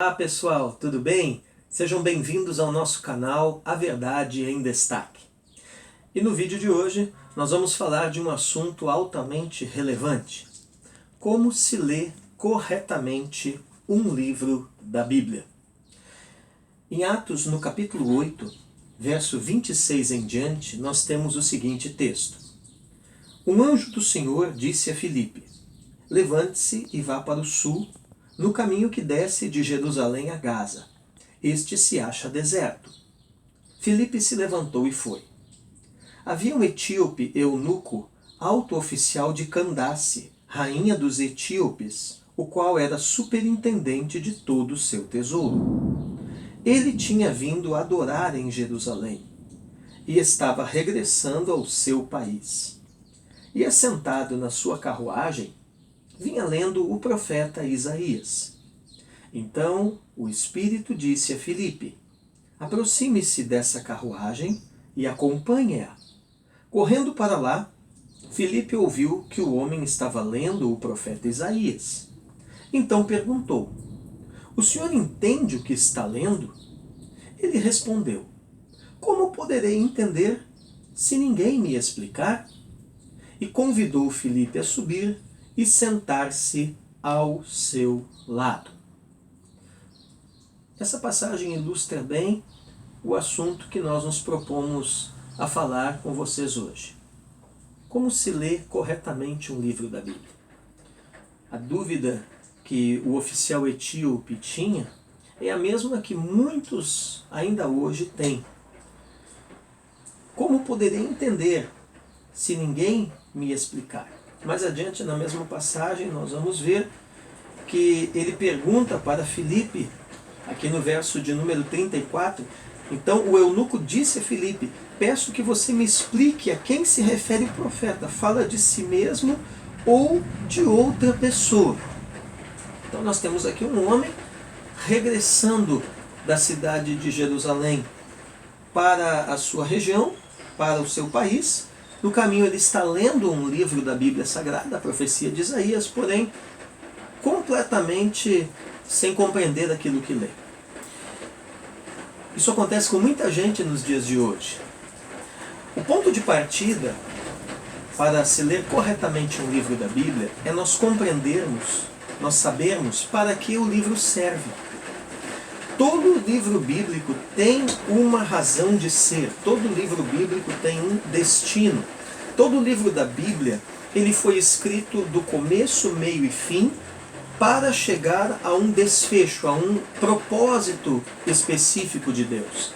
Olá pessoal, tudo bem? Sejam bem-vindos ao nosso canal A Verdade em Destaque. E no vídeo de hoje nós vamos falar de um assunto altamente relevante. Como se lê corretamente um livro da Bíblia. Em Atos, no capítulo 8, verso 26 em diante, nós temos o seguinte texto. Um anjo do Senhor disse a Filipe: levante-se e vá para o sul, no caminho que desce de Jerusalém a Gaza. Este se acha deserto. Filipe se levantou e foi. Havia um etíope eunuco, alto oficial de Candace, rainha dos etíopes, o qual era superintendente de todo o seu tesouro. Ele tinha vindo adorar em Jerusalém e estava regressando ao seu país. E assentado na sua carruagem, vinha lendo o profeta Isaías. Então o Espírito disse a Filipe: aproxime-se dessa carruagem e acompanhe-a. Correndo para lá, Filipe ouviu que o homem estava lendo o profeta Isaías. Então perguntou: o senhor entende o que está lendo? Ele respondeu: como poderei entender se ninguém me explicar? E convidou Filipe a subir e sentar-se ao seu lado. Essa passagem ilustra bem o assunto que nós nos propomos a falar com vocês hoje. Como se lê corretamente um livro da Bíblia? A dúvida que o oficial etíope tinha é a mesma que muitos ainda hoje têm. Como poderei entender se ninguém me explicar? Mais adiante, na mesma passagem, nós vamos ver que ele pergunta para Filipe, aqui no verso de número 34, então o eunuco disse a Filipe: peço que você me explique a quem se refere o profeta, fala de si mesmo ou de outra pessoa? Então nós temos aqui um homem regressando da cidade de Jerusalém para a sua região, para o seu país. No caminho ele está lendo um livro da Bíblia Sagrada, a profecia de Isaías, porém completamente sem compreender aquilo que lê. Isso acontece com muita gente nos dias de hoje. O ponto de partida para se ler corretamente um livro da Bíblia é nós compreendermos, nós sabermos para que o livro serve. Todo livro bíblico tem uma razão de ser, todo livro bíblico tem um destino. Todo livro da Bíblia, ele foi escrito do começo, meio e fim para chegar a um desfecho, a um propósito específico de Deus.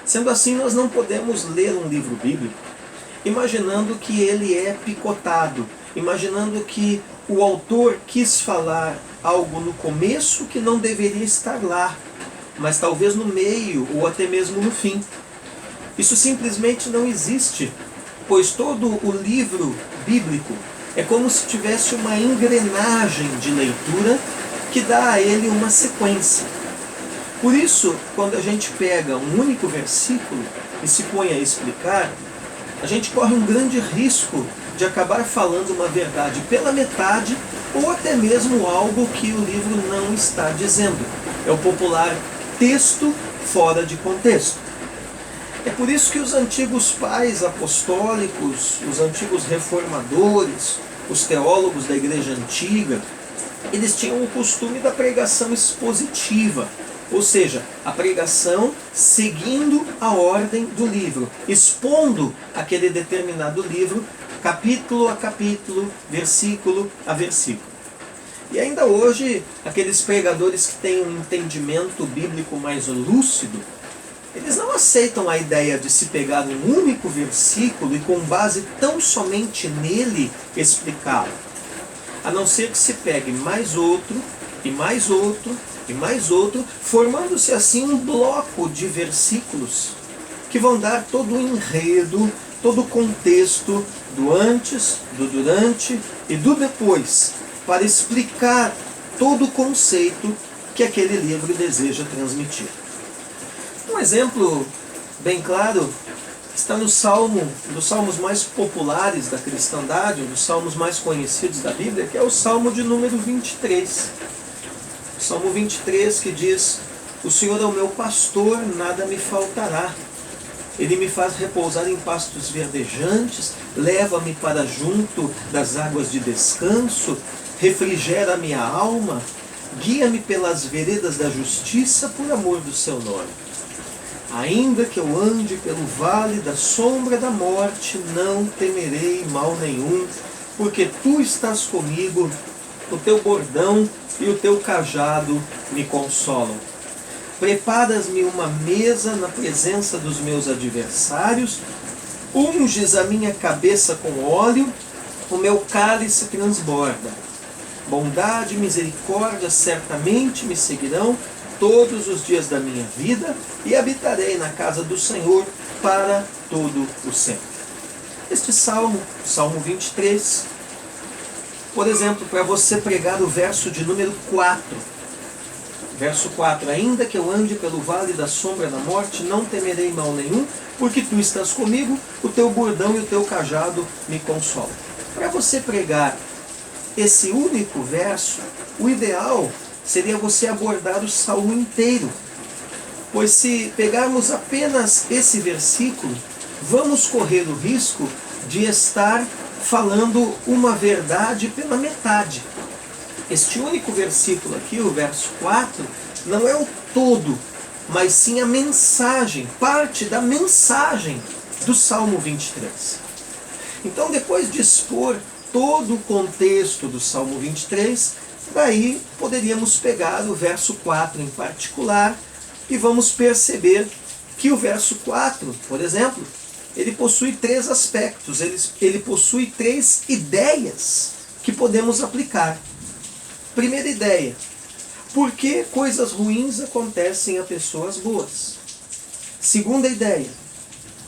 Sendo assim, nós não podemos ler um livro bíblico imaginando que ele é picotado, imaginando que o autor quis falar algo no começo que não deveria estar lá, mas talvez no meio ou até mesmo no fim. Isso simplesmente não existe, pois todo o livro bíblico é como se tivesse uma engrenagem de leitura que dá a ele uma sequência. Por isso, quando a gente pega um único versículo e se põe a explicar, a gente corre um grande risco de acabar falando uma verdade pela metade ou até mesmo algo que o livro não está dizendo. É o popular texto fora de contexto. É por isso que os antigos pais apostólicos, os antigos reformadores, os teólogos da igreja antiga, eles tinham o costume da pregação expositiva, ou seja, a pregação seguindo a ordem do livro, expondo aquele determinado livro, capítulo a capítulo, versículo a versículo. E ainda hoje, aqueles pregadores que têm um entendimento bíblico mais lúcido, eles não aceitam a ideia de se pegar um único versículo e com base tão somente nele explicá-lo. A não ser que se pegue mais outro, e mais outro, e mais outro, formando-se assim um bloco de versículos que vão dar todo o enredo, todo o contexto do antes, do durante e do depois, para explicar todo o conceito que aquele livro deseja transmitir. Um exemplo bem claro está no Salmo, um dos salmos mais populares da cristandade, um dos salmos mais conhecidos da Bíblia, que é o Salmo de número 23. Salmo 23 que diz: o Senhor é o meu pastor, nada me faltará. Ele me faz repousar em pastos verdejantes, leva-me para junto das águas de descanso, refrigera a minha alma, guia-me pelas veredas da justiça por amor do seu nome. Ainda que eu ande pelo vale da sombra da morte, não temerei mal nenhum, porque tu estás comigo, o teu bordão e o teu cajado me consolam. Preparas-me uma mesa na presença dos meus adversários, unges a minha cabeça com óleo, o meu cálice transborda. Bondade e misericórdia certamente me seguirão todos os dias da minha vida, e habitarei na casa do Senhor para todo o sempre. Este salmo, Salmo 23, por exemplo, para você pregar o verso de número 4. Verso 4, ainda que eu ande pelo vale da sombra da morte, não temerei mal nenhum, porque tu estás comigo, o teu bordão e o teu cajado me consolam. Para você pregar esse único verso, o ideal seria você abordar o salmo inteiro. Pois se pegarmos apenas esse versículo, vamos correr o risco de estar falando uma verdade pela metade. Este único versículo aqui, o verso 4, não é o todo, mas sim a mensagem, parte da mensagem do Salmo 23. Então, depois de expor todo o contexto do Salmo 23, daí poderíamos pegar o verso 4 em particular e vamos perceber que o verso 4, por exemplo, ele possui 3 aspectos, ele possui 3 ideias que podemos aplicar. Primeira ideia: por que coisas ruins acontecem a pessoas boas? Segunda ideia: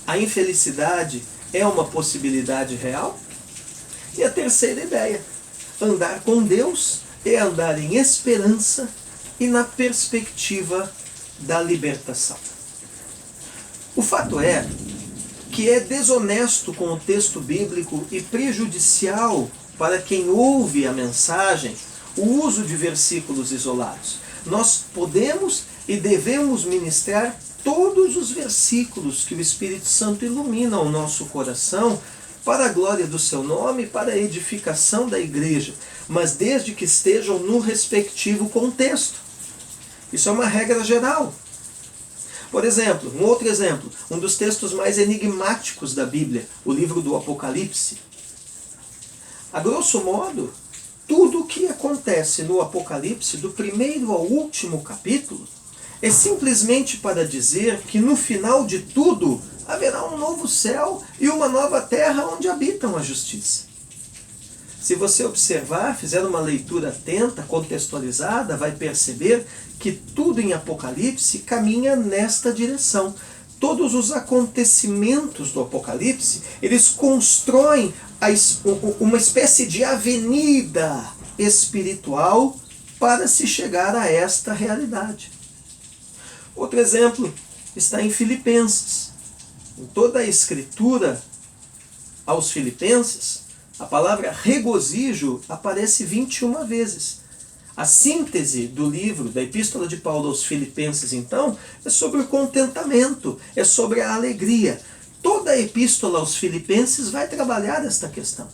a infelicidade é uma possibilidade real? E a terceira ideia: andar com Deus é andar em esperança e na perspectiva da libertação. O fato é que é desonesto com o texto bíblico e prejudicial para quem ouve a mensagem o uso de versículos isolados. Nós podemos e devemos ministrar todos os versículos que o Espírito Santo ilumina ao nosso coração para a glória do seu nome e para a edificação da igreja, mas desde que estejam no respectivo contexto. Isso é uma regra geral. Por exemplo, um outro exemplo, um dos textos mais enigmáticos da Bíblia, o livro do Apocalipse. A grosso modo, tudo o que acontece no Apocalipse, do primeiro ao último capítulo, é simplesmente para dizer que no final de tudo haverá um novo céu e uma nova terra onde habitam a justiça. Se você observar, fizer uma leitura atenta, contextualizada, vai perceber que tudo em Apocalipse caminha nesta direção. Todos os acontecimentos do Apocalipse, eles constroem uma espécie de avenida espiritual para se chegar a esta realidade. Outro exemplo está em Filipenses. Em toda a escritura aos Filipenses, a palavra regozijo aparece 21 vezes. A síntese do livro, da Epístola de Paulo aos Filipenses, então, é sobre o contentamento, é sobre a alegria. Toda a Epístola aos Filipenses vai trabalhar esta questão.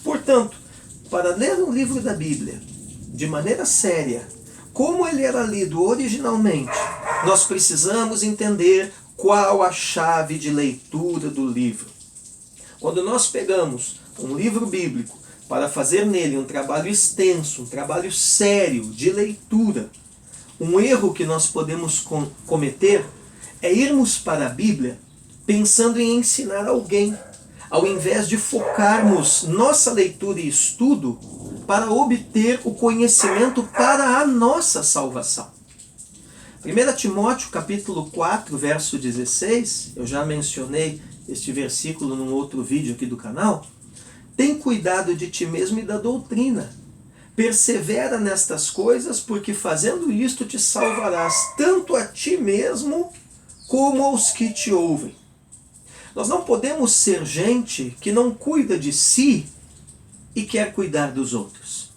Portanto, para ler um livro da Bíblia de maneira séria, como ele era lido originalmente, nós precisamos entender qual a chave de leitura do livro. Quando nós pegamos um livro bíblico para fazer nele um trabalho extenso, um trabalho sério de leitura, um erro que nós podemos cometer é irmos para a Bíblia pensando em ensinar alguém, ao invés de focarmos nossa leitura e estudo para obter o conhecimento para a nossa salvação. 1 Timóteo capítulo 4, verso 16, eu já mencionei este versículo num outro vídeo aqui do canal. Tem cuidado de ti mesmo e da doutrina. Persevera nestas coisas, porque fazendo isto te salvarás tanto a ti mesmo como aos que te ouvem. Nós não podemos ser gente que não cuida de si e quer cuidar dos outros.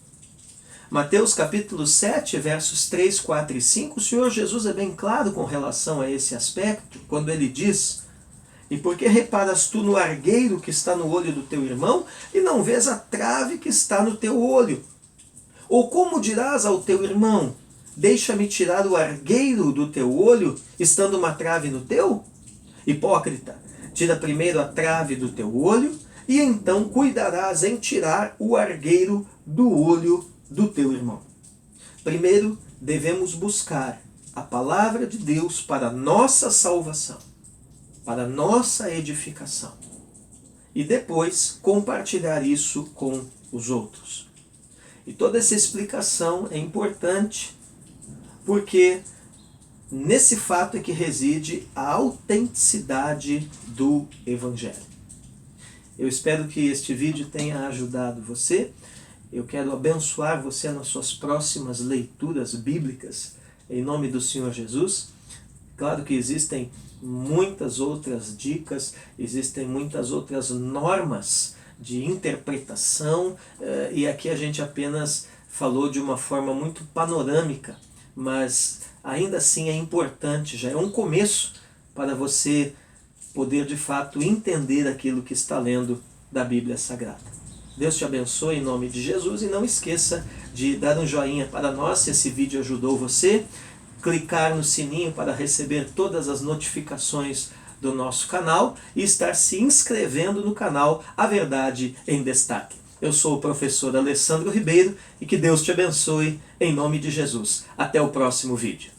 Mateus capítulo 7, versos 3, 4 e 5, o Senhor Jesus é bem claro com relação a esse aspecto, quando ele diz: e por que reparas tu no argueiro que está no olho do teu irmão, e não vês a trave que está no teu olho? Ou como dirás ao teu irmão: deixa-me tirar o argueiro do teu olho, estando uma trave no teu? Hipócrita, tira primeiro a trave do teu olho, e então cuidarás em tirar o argueiro do olho do teu irmão. Primeiro, devemos buscar a palavra de Deus para nossa salvação, para nossa edificação. E depois, compartilhar isso com os outros. E toda essa explicação é importante, porque nesse fato é que reside a autenticidade do Evangelho. Eu espero que este vídeo tenha ajudado você. Eu quero abençoar você nas suas próximas leituras bíblicas, em nome do Senhor Jesus. Claro que existem muitas outras dicas, existem muitas outras normas de interpretação, e aqui a gente apenas falou de uma forma muito panorâmica, mas ainda assim é importante, já é um começo para você poder de fato entender aquilo que está lendo da Bíblia Sagrada. Deus te abençoe em nome de Jesus, e não esqueça de dar um joinha para nós se esse vídeo ajudou você, clicar no sininho para receber todas as notificações do nosso canal e estar se inscrevendo no canal A Verdade em Destaque. Eu sou o professor Alessandro Ribeiro e que Deus te abençoe em nome de Jesus. Até o próximo vídeo.